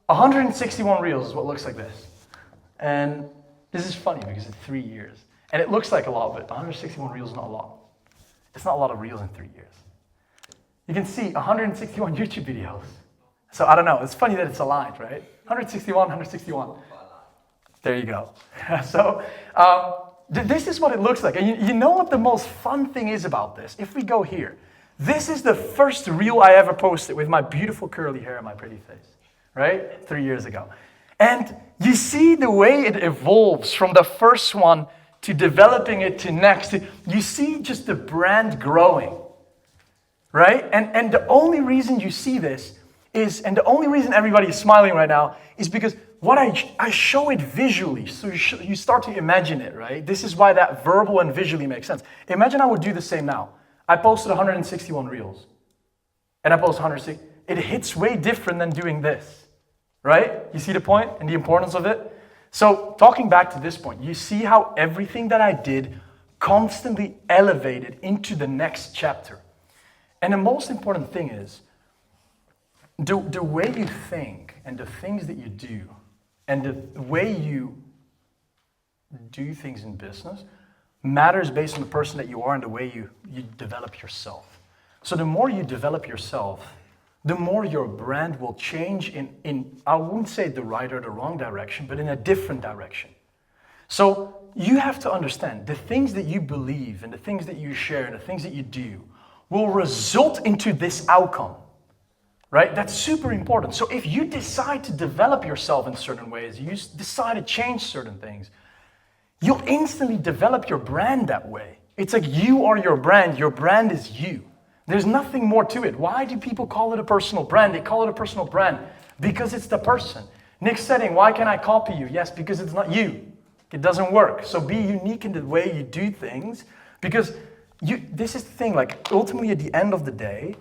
161 reels is what looks like this. And this is funny because it's 3 years. And it looks like a lot, but 161 reels is not a lot. It's not a lot of reels in 3 years. You can see 161 YouTube videos. So I don't know, it's funny that it's aligned, right? 161, 161. There you go. So this is what it looks like. And you know what the most fun thing is about this? If we go here, this is the first reel I ever posted with my beautiful curly hair and my pretty face, right? 3 years ago. And you see the way it evolves from the first one to developing it to next. You see just the brand growing, right? And the only reason you see this is, and the only reason everybody is smiling right now is because what I show it visually, so you start to imagine it, right? This is why that verbal and visually makes sense. Imagine I would do the same now. I posted 161 reels, and I post 160. It hits way different than doing this, right? You see the point and the importance of it? So talking back to this point, you see how everything that I did constantly elevated into the next chapter. And the most important thing is, the way you think and the things that you do and the way you do things in business matters based on the person that you are and the way you develop yourself. So the more you develop yourself, the more your brand will change in I wouldn't say the right or the wrong direction, but in a different direction. So you have to understand the things that you believe and the things that you share and the things that you do will result into this outcome. Right? That's super important. So if you decide to develop yourself in certain ways, you decide to change certain things, you'll instantly develop your brand that way. It's like you are your brand is you. There's nothing more to it. Why do people call it a personal brand? They call it a personal brand because it's the person. Nick Setting, why can I copy you? Yes, because it's not you. It doesn't work. So be unique in the way you do things because this is the thing, like ultimately at the end of the day,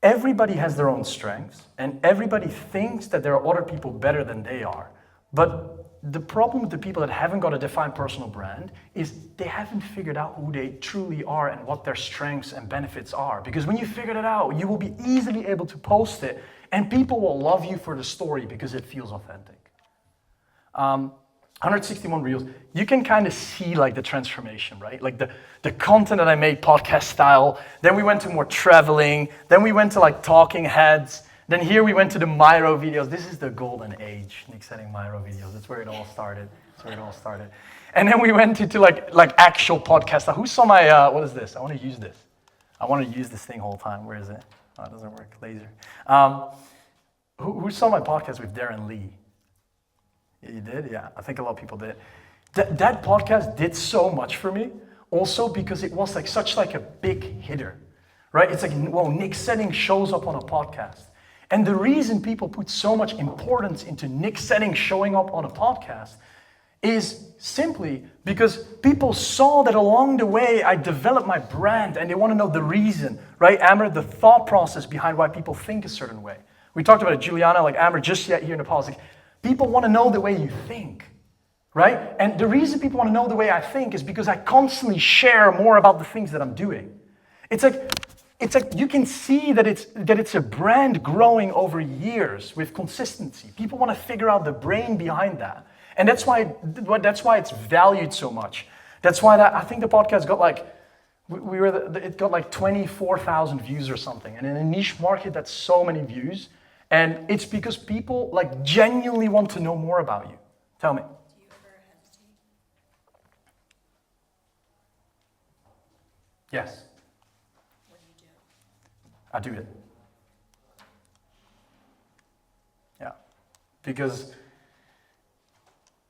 everybody has their own strengths, and everybody thinks that there are other people better than they are. But the problem with the people that haven't got a defined personal brand is they haven't figured out who they truly are and what their strengths and benefits are. Because when you figure it out, you will be easily able to post it, and people will love you for the story because it feels authentic. 161 reels, you can kind of see like the transformation, right? Like the content that I made podcast style, then we went to more traveling, then we went to like talking heads, then here we went to the Miro videos. This is the golden age, Nick Setting Miro videos. That's where it all started. And then we went to like actual podcast style. Who saw my, what is this? I want to use this. I want to use this thing whole time. Where is it? Oh, it doesn't work, laser. Who saw my podcast with Darren Lee? You did? Yeah, I think a lot of people did. That podcast did so much for me, also because it was like such like a big hitter, right? It's like, well, Nick Setting shows up on a podcast. And the reason people put so much importance into Nick Setting showing up on a podcast is simply because people saw that along the way I developed my brand and they want to know the reason, right? Amber, the thought process behind why people think a certain way. We talked about it, Juliana, like Amber, just yet here in the politics. People want to know the way you think, right? And the reason people want to know the way I think is because I constantly share more about the things that I'm doing. It's like you can see that it's a brand growing over years with consistency. People want to figure out the brain behind that. And that's why it's valued so much. That's why I think the podcast got like, it got like 24,000 views or something. And in a niche market, that's so many views. And it's because people like genuinely want to know more about you. Tell me. Do you ever hesitate? Yes. What do you do? I do it. Yeah. Because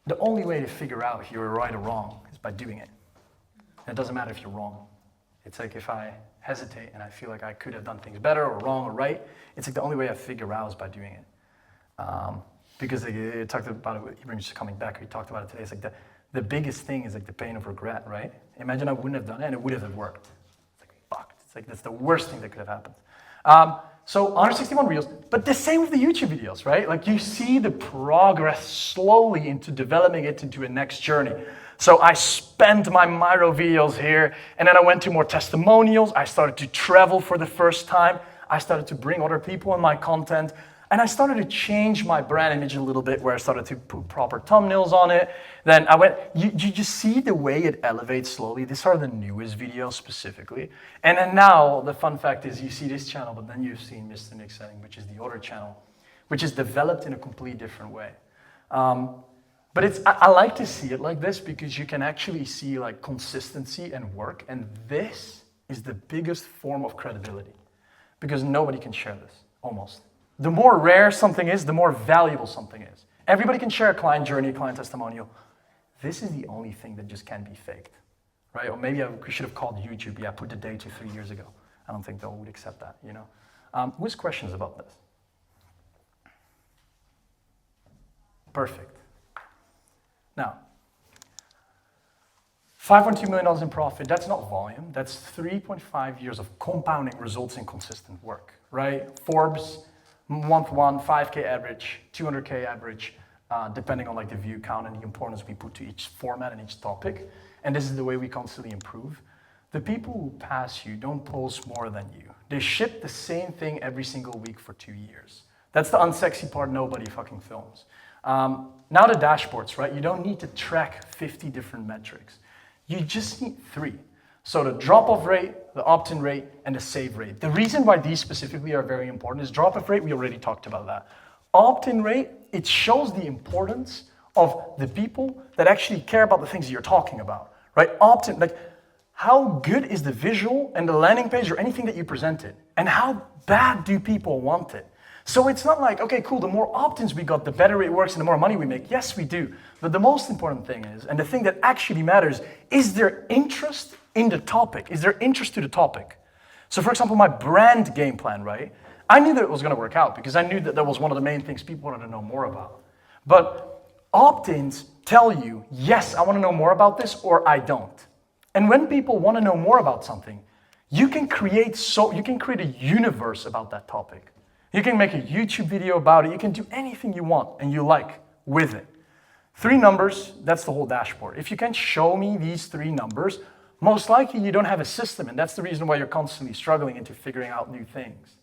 the only way to figure out if you're right or wrong is by doing it. And it doesn't matter if you're wrong. It's like if I hesitate and I feel like I could have done things better or wrong or right, it's like the only way I figure out is by doing it. Because it talked about it, even just coming back, we talked about it today, it's like the biggest thing is like the pain of regret, right? Imagine I wouldn't have done it and it would have worked. It's like, fuck, it's like that's the worst thing that could have happened. So 161 reels, but the same with the YouTube videos, right? Like you see the progress slowly into developing it into a next journey. So I spent my Miro videos here, and then I went to more testimonials. I started to travel for the first time. I started to bring other people in my content. And I started to change my brand image a little bit, where I started to put proper thumbnails on it. Then I went, you just see the way it elevates slowly. These are the newest videos specifically. And then now, the fun fact is you see this channel, but then you've seen Mr. Nick Setting, which is the other channel, which is developed in a completely different way. But I like to see it like this because you can actually see like consistency and work. And this is the biggest form of credibility because nobody can share this, almost. The more rare something is, the more valuable something is. Everybody can share a client journey, a client testimonial. This is the only thing that just can't be faked, right? Or maybe we should have called YouTube, yeah, put the date to 3 years ago. I don't think they would accept that, you know? Who has questions about this? Perfect. Now, $5.2 million in profit, that's not volume, that's 3.5 years of compounding results in consistent work, right? Forbes, month one, 5K average, 200K average, depending on like the view count and the importance we put to each format and each topic. And this is the way we constantly improve. The people who pass you don't post more than you. They ship the same thing every single week for 2 years. That's the unsexy part nobody fucking films. Now the dashboards, right? You don't need to track 50 different metrics. You just need 3. So the drop-off rate, the opt-in rate, and the save rate. The reason why these specifically are very important is drop-off rate, we already talked about that. Opt-in rate, it shows the importance of the people that actually care about the things you're talking about, right? Opt-in, like how good is the visual and the landing page or anything that you presented? And how bad do people want it? So it's not like, okay, cool, the more opt-ins we got, the better it works and the more money we make. Yes, we do. But the most important thing is, and the thing that actually matters, is there interest in the topic? Is there interest to the topic? So for example, my brand game plan, right? I knew that it was gonna work out because I knew that that was one of the main things people wanted to know more about. But opt-ins tell you, yes, I wanna know more about this or I don't. And when people wanna know more about something, you can create a universe about that topic. You can make a YouTube video about it. You can do anything you want and you like with it. 3 numbers, that's the whole dashboard. If you can show me these 3 numbers, most likely you don't have a system, and that's the reason why you're constantly struggling into figuring out new things.